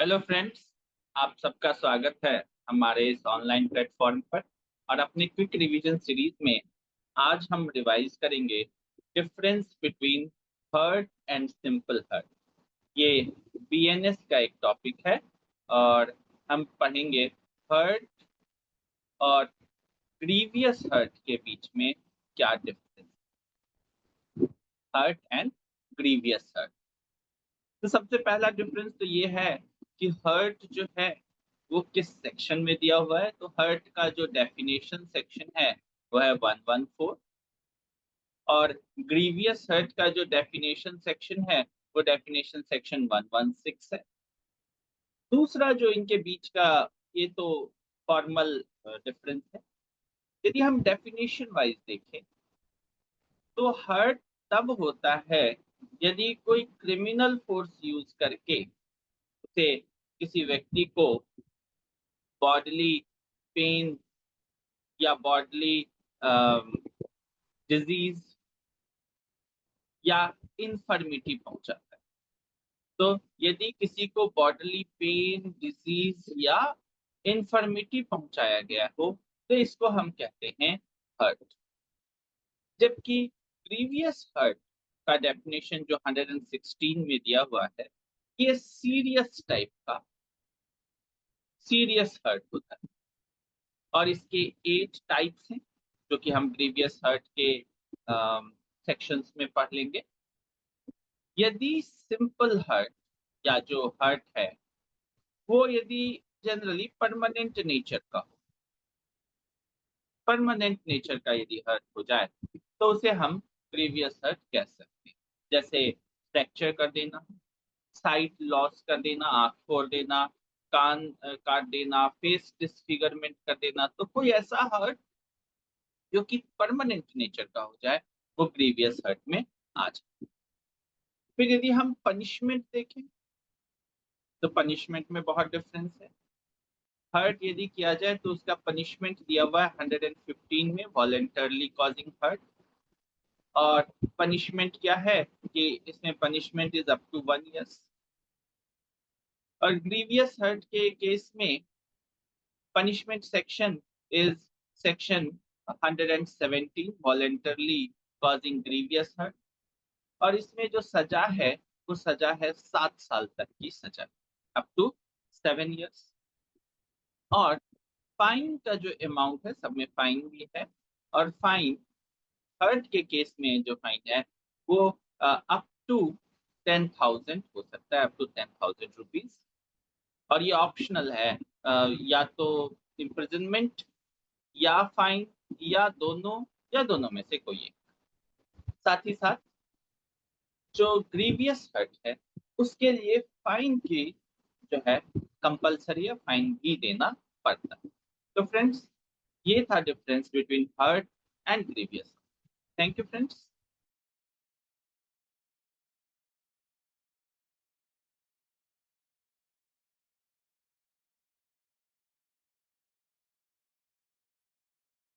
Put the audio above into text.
Hello friends, आप सबका स्वागत है हमारे इस ऑनलाइन प्लेटफॉर्म पर। और अपनी क्विक रिवीजन सीरीज में आज हम रिवाइज करेंगे difference between hurt and simple hurt. ये बीएनएस का एक टॉपिक है और हम पढ़ेंगे हर्ट और ग्रीवियस हर्ट के बीच में क्या difference, hurt and grievous hurt. तो सबसे पहला डिफरेंस तो ये है कि हर्ट जो है वो किस सेक्शन में दिया हुआ है। तो हर्ट का जो डेफिनेशन सेक्शन है वो है 114 और ग्रीवियस हर्ट का जो डेफिनेशन सेक्शन है वो डेफिनेशन सेक्शन 116 है। दूसरा जो इनके बीच का, ये तो फॉर्मल डिफरेंस है। यदि हम डेफिनेशन वाइज देखें तो हर्ट तब होता है यदि कोई क्रिमिनल फोर्स यूज करके उसे किसी व्यक्ति को बॉडली पेन या बॉडली डिजीज या इन्फर्मिटी पहुंचाता है। तो यदि किसी को बॉडली पेन, डिजीज या इन्फर्मिटी पहुंचाया गया हो तो इसको हम कहते हैं हर्ट। जबकि प्रीवियस हर्ट का डेफिनेशन जो 116 में दिया हुआ है, ये सीरियस टाइप का सीरियस हर्ट होता है और इसके 8 टाइप्स हैं जो कि हम प्रीवियस हर्ट के सेक्शंस में पढ़ लेंगे। यदि सिंपल हर्ट या जो हर्ट है वो यदि जनरली परमानेंट नेचर का हो, परमानेंट नेचर का यदि हर्ट हो जाए तो उसे हम प्रीवियस हर्ट कह सकते हैं। जैसे फ्रैक्चर कर देना, साइट लॉस कर देना, आंख फोड़ देना, कान काट देना, फेस डिसफिगरमेंट कर देना, तो कोई ऐसा हर्ट जो कि परमानेंट नेचर का हो जाए वो ग्रीवियस हर्ट में आ जाए। फिर यदि हम पनिशमेंट देखें तो पनिशमेंट में बहुत डिफरेंस है। हर्ट यदि किया जाए तो उसका पनिशमेंट दिया हुआ है 115 में, वॉलेंटरली कॉजिंग हर्ट। और पनिशमेंट क्या है कि इसमें punishment is up to 1 year. और ग्रीवियस हर्ट के केस में punishment section is section 117, voluntarily causing grievous hurt. और इसमें जो सजा है वो सजा है 7 साल तक की सजा, अप टू 7 ईयर्स। और फाइन का जो अमाउंट है, सब में फाइन भी है। और फाइन हर्ट के केस में जो फाइन है वो अप टू 10,000 हो सकता है, अप टू 10,000 रुपीज। और ये ऑप्शनल है, या तो इम्प्रिजनमेंट या फाइन या दोनों में से कोई एक। साथ ही साथ जो ग्रीवियस हर्ट है उसके लिए फाइन की जो है कंपलसरी है, फाइन भी देना पड़ता है। तो फ्रेंड्स, ये था difference between hurt and grievous. Thank you friends.